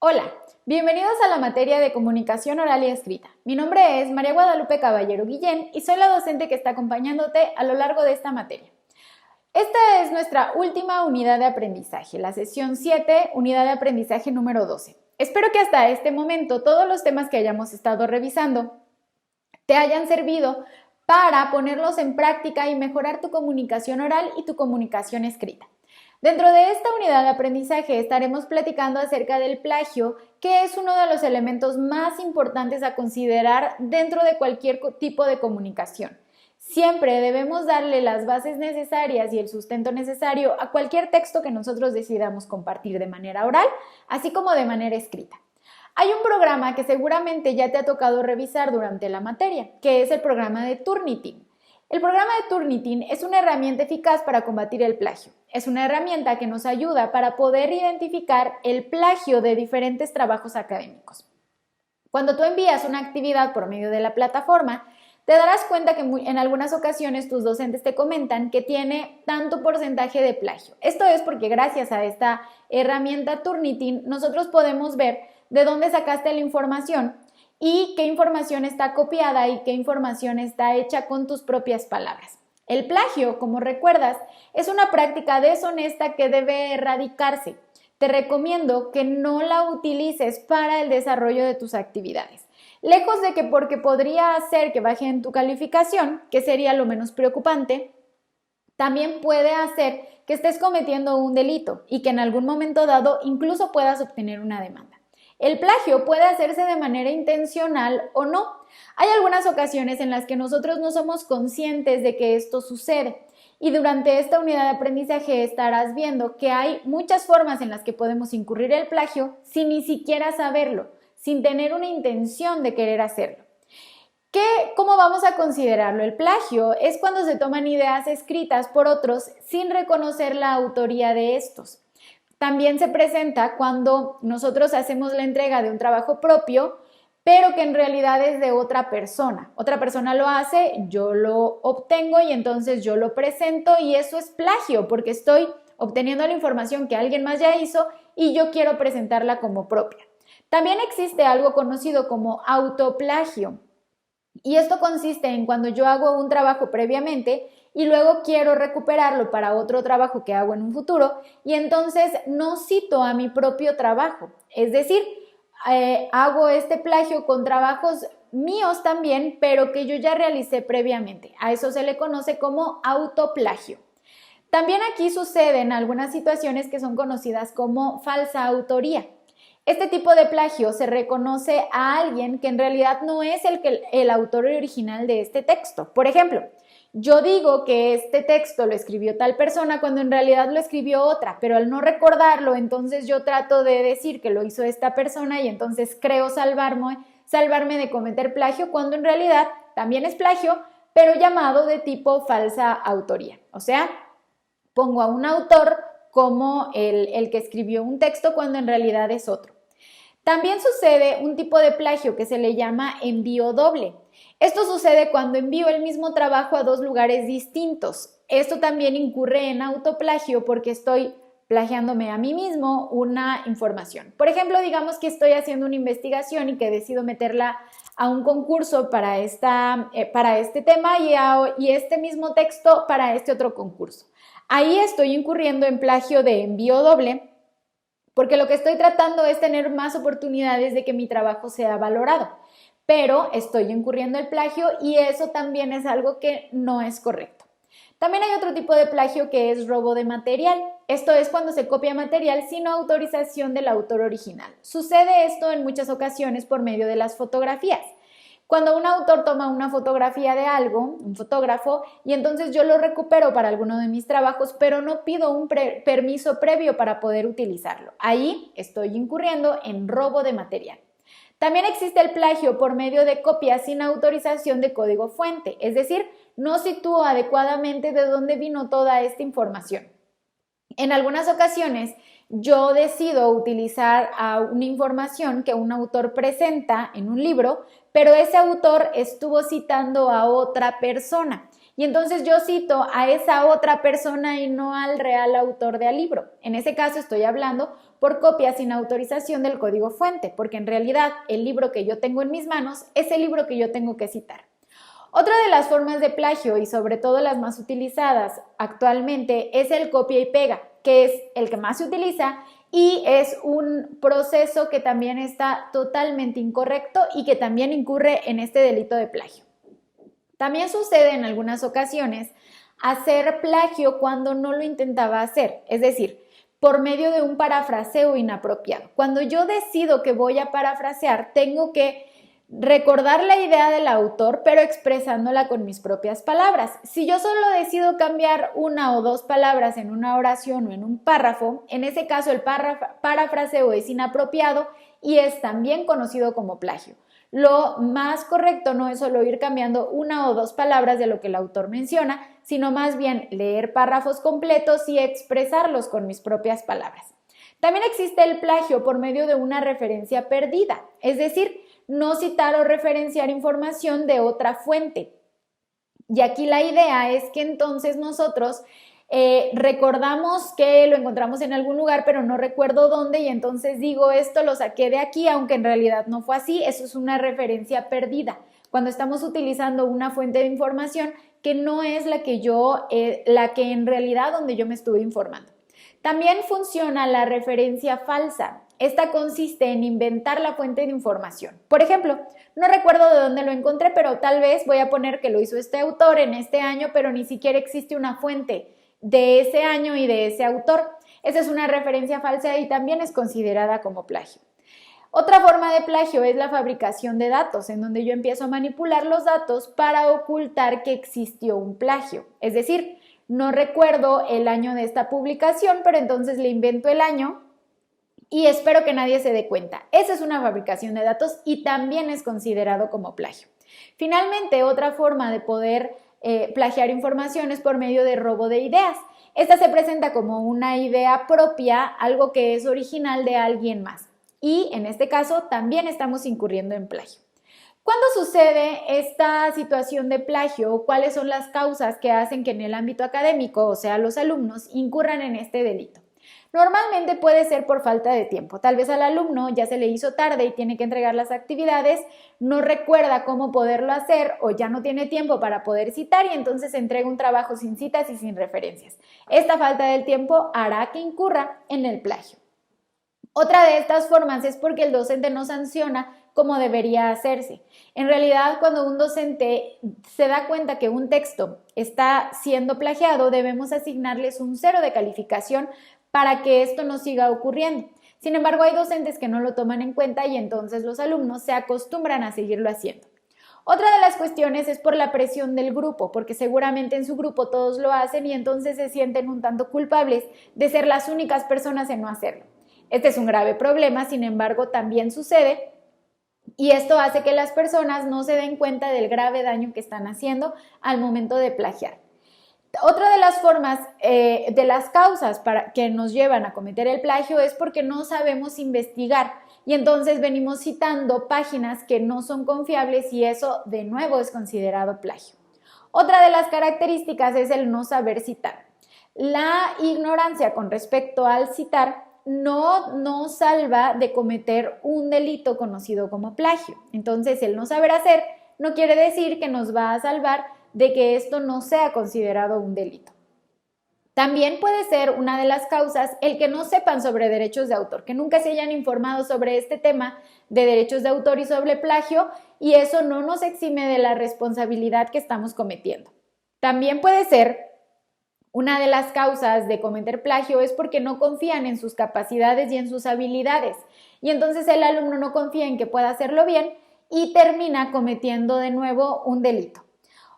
Hola, bienvenidos a la materia de comunicación oral y escrita. Mi nombre es María Guadalupe Caballero Guillén y soy la docente que está acompañándote a lo largo de esta materia. Esta es nuestra última unidad de aprendizaje, la sesión 7, unidad de aprendizaje número 12. Espero que hasta este momento todos los temas que hayamos estado revisando te hayan servido para ponerlos en práctica y mejorar tu comunicación oral y tu comunicación escrita. Dentro de esta unidad de aprendizaje estaremos platicando acerca del plagio, que es uno de los elementos más importantes a considerar dentro de cualquier tipo de comunicación. Siempre debemos darle las bases necesarias y el sustento necesario a cualquier texto que nosotros decidamos compartir de manera oral, así como de manera escrita. Hay un programa que seguramente ya te ha tocado revisar durante la materia, que es el programa de Turnitin. El programa de Turnitin es una herramienta eficaz para combatir el plagio. Es una herramienta que nos ayuda para poder identificar el plagio de diferentes trabajos académicos. Cuando tú envías una actividad por medio de la plataforma, te darás cuenta que en algunas ocasiones tus docentes te comentan que tiene tanto porcentaje de plagio. Esto es porque gracias a esta herramienta Turnitin nosotros podemos ver de dónde sacaste la información y qué información está copiada y qué información está hecha con tus propias palabras. El plagio, como recuerdas, es una práctica deshonesta que debe erradicarse. Te recomiendo que no la utilices para el desarrollo de tus actividades. Lejos de que porque podría hacer que baje en tu calificación, que sería lo menos preocupante, también puede hacer que estés cometiendo un delito y que en algún momento dado incluso puedas obtener una demanda. El plagio puede hacerse de manera intencional o no. Hay algunas ocasiones en las que nosotros no somos conscientes de que esto sucede y durante esta unidad de aprendizaje estarás viendo que hay muchas formas en las que podemos incurrir el plagio sin ni siquiera saberlo, sin tener una intención de querer hacerlo. ¿Cómo vamos a considerarlo? El plagio es cuando se toman ideas escritas por otros sin reconocer la autoría de estos. También se presenta cuando nosotros hacemos la entrega de un trabajo propio, pero que en realidad es de otra persona. Otra persona lo hace, yo lo obtengo y entonces yo lo presento y eso es plagio porque estoy obteniendo la información que alguien más ya hizo y yo quiero presentarla como propia. También existe algo conocido como autoplagio y esto consiste en cuando yo hago un trabajo previamente y luego quiero recuperarlo para otro trabajo que hago en un futuro y entonces no cito a mi propio trabajo. Es decir, hago este plagio con trabajos míos también, pero que yo ya realicé previamente. A eso se le conoce como autoplagio. También aquí suceden algunas situaciones que son conocidas como falsa autoría. Este tipo de plagio se reconoce a alguien que en realidad no es el autor original de este texto. Por ejemplo, yo digo que este texto lo escribió tal persona cuando en realidad lo escribió otra, pero al no recordarlo, entonces yo trato de decir que lo hizo esta persona y entonces creo salvarme de cometer plagio cuando en realidad también es plagio, pero llamado de tipo falsa autoría. O sea, pongo a un autor como el que escribió un texto cuando en realidad es otro. También sucede un tipo de plagio que se le llama envío doble. Esto sucede cuando envío el mismo trabajo a dos lugares distintos. Esto también incurre en autoplagio porque estoy plagiándome a mí mismo una información. Por ejemplo, digamos que estoy haciendo una investigación y que decido meterla a un concurso para este tema y este mismo texto para este otro concurso. Ahí estoy incurriendo en plagio de envío doble porque lo que estoy tratando es tener más oportunidades de que mi trabajo sea valorado, pero estoy incurriendo en plagio y eso también es algo que no es correcto. También hay otro tipo de plagio que es robo de material. Esto es cuando se copia material sin autorización del autor original. Sucede esto en muchas ocasiones por medio de las fotografías. Cuando un autor toma una fotografía de algo, un fotógrafo, y entonces yo lo recupero para alguno de mis trabajos, pero no pido un permiso previo para poder utilizarlo. Ahí estoy incurriendo en robo de material. También existe el plagio por medio de copias sin autorización de código fuente, es decir, no sitúo adecuadamente de dónde vino toda esta información. En algunas ocasiones yo decido utilizar una información que un autor presenta en un libro, pero ese autor estuvo citando a otra persona. Y entonces yo cito a esa otra persona y no al real autor del libro. En ese caso estoy hablando por copia sin autorización del código fuente, porque en realidad el libro que yo tengo en mis manos es el libro que yo tengo que citar. Otra de las formas de plagio, y sobre todo las más utilizadas actualmente, es el copia y pega, que es el que más se utiliza y es un proceso que también está totalmente incorrecto y que también incurre en este delito de plagio. También sucede en algunas ocasiones hacer plagio cuando no lo intentaba hacer, es decir, por medio de un parafraseo inapropiado. Cuando yo decido que voy a parafrasear, tengo que recordar la idea del autor, pero expresándola con mis propias palabras. Si yo solo decido cambiar una o dos palabras en una oración o en un párrafo, en ese caso el parafraseo es inapropiado y es también conocido como plagio. Lo más correcto no es solo ir cambiando una o dos palabras de lo que el autor menciona, sino más bien leer párrafos completos y expresarlos con mis propias palabras. También existe el plagio por medio de una referencia perdida, es decir, no citar o referenciar información de otra fuente. Y aquí la idea es que entonces nosotros recordamos que lo encontramos en algún lugar, pero no recuerdo dónde, y entonces digo esto lo saqué de aquí, aunque en realidad no fue así. Eso es una referencia perdida. Cuando estamos utilizando una fuente de información que no es la que en realidad donde yo me estuve informando. También funciona la referencia falsa. Esta consiste en inventar la fuente de información. Por ejemplo, no recuerdo de dónde lo encontré, pero tal vez voy a poner que lo hizo este autor en este año, pero ni siquiera existe una fuente de ese año y de ese autor. Esa es una referencia falsa y también es considerada como plagio. Otra forma de plagio es la fabricación de datos, en donde yo empiezo a manipular los datos para ocultar que existió un plagio. Es decir, no recuerdo el año de esta publicación, pero entonces le invento el año y espero que nadie se dé cuenta. Esa es una fabricación de datos y también es considerado como plagio. Finalmente, otra forma de poder plagiar información es por medio de robo de ideas. Esta se presenta como una idea propia, algo que es original de alguien más. Y en este caso también estamos incurriendo en plagio. ¿Cuándo sucede esta situación de plagio? ¿Cuáles son las causas que hacen que en el ámbito académico, o sea, los alumnos, incurran en este delito? Normalmente puede ser por falta de tiempo. Tal vez al alumno ya se le hizo tarde y tiene que entregar las actividades, no recuerda cómo poderlo hacer o ya no tiene tiempo para poder citar y entonces entrega un trabajo sin citas y sin referencias. Esta falta del tiempo hará que incurra en el plagio. Otra de estas formas es porque el docente no sanciona como debería hacerse. En realidad, cuando un docente se da cuenta que un texto está siendo plagiado, debemos asignarles un 0 de calificación para que esto no siga ocurriendo. Sin embargo, hay docentes que no lo toman en cuenta y entonces los alumnos se acostumbran a seguirlo haciendo. Otra de las cuestiones es por la presión del grupo, porque seguramente en su grupo todos lo hacen y entonces se sienten un tanto culpables de ser las únicas personas en no hacerlo. Este es un grave problema, sin embargo, también sucede y esto hace que las personas no se den cuenta del grave daño que están haciendo al momento de plagiar. Otra de las formas, de las causas que nos llevan a cometer el plagio es porque no sabemos investigar y entonces venimos citando páginas que no son confiables y eso de nuevo es considerado plagio. Otra de las características es el no saber citar. La ignorancia con respecto al citar no nos salva de cometer un delito conocido como plagio. Entonces, el no saber hacer no quiere decir que nos va a salvar de que esto no sea considerado un delito. También puede ser una de las causas el que no sepan sobre derechos de autor, que nunca se hayan informado sobre este tema de derechos de autor y sobre plagio, y eso no nos exime de la responsabilidad que estamos cometiendo. También puede ser una de las causas de cometer plagio es porque no confían en sus capacidades y en sus habilidades, y entonces el alumno no confía en que pueda hacerlo bien y termina cometiendo de nuevo un delito.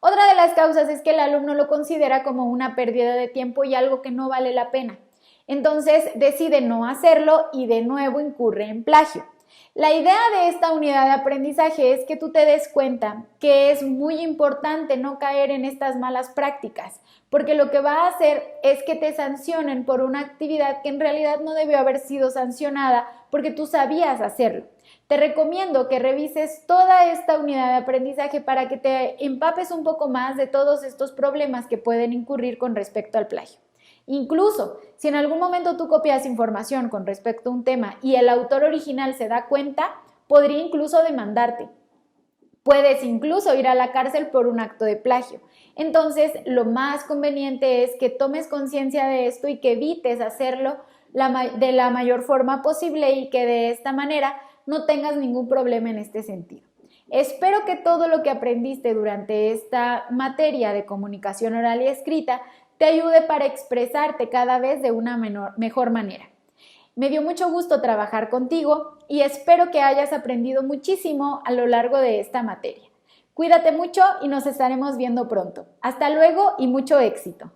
Otra de las causas es que el alumno lo considera como una pérdida de tiempo y algo que no vale la pena. Entonces decide no hacerlo y de nuevo incurre en plagio. La idea de esta unidad de aprendizaje es que tú te des cuenta que es muy importante no caer en estas malas prácticas, porque lo que va a hacer es que te sancionen por una actividad que en realidad no debió haber sido sancionada porque tú sabías hacerlo. Te recomiendo que revises toda esta unidad de aprendizaje para que te empapes un poco más de todos estos problemas que pueden incurrir con respecto al plagio. Incluso, si en algún momento tú copias información con respecto a un tema y el autor original se da cuenta, podría incluso demandarte. Puedes incluso ir a la cárcel por un acto de plagio. Entonces, lo más conveniente es que tomes conciencia de esto y que evites hacerlo de la mayor forma posible y que de esta manera no tengas ningún problema en este sentido. Espero que todo lo que aprendiste durante esta materia de comunicación oral y escrita te ayude para expresarte cada vez de una mejor manera. Me dio mucho gusto trabajar contigo y espero que hayas aprendido muchísimo a lo largo de esta materia. Cuídate mucho y nos estaremos viendo pronto. Hasta luego y mucho éxito.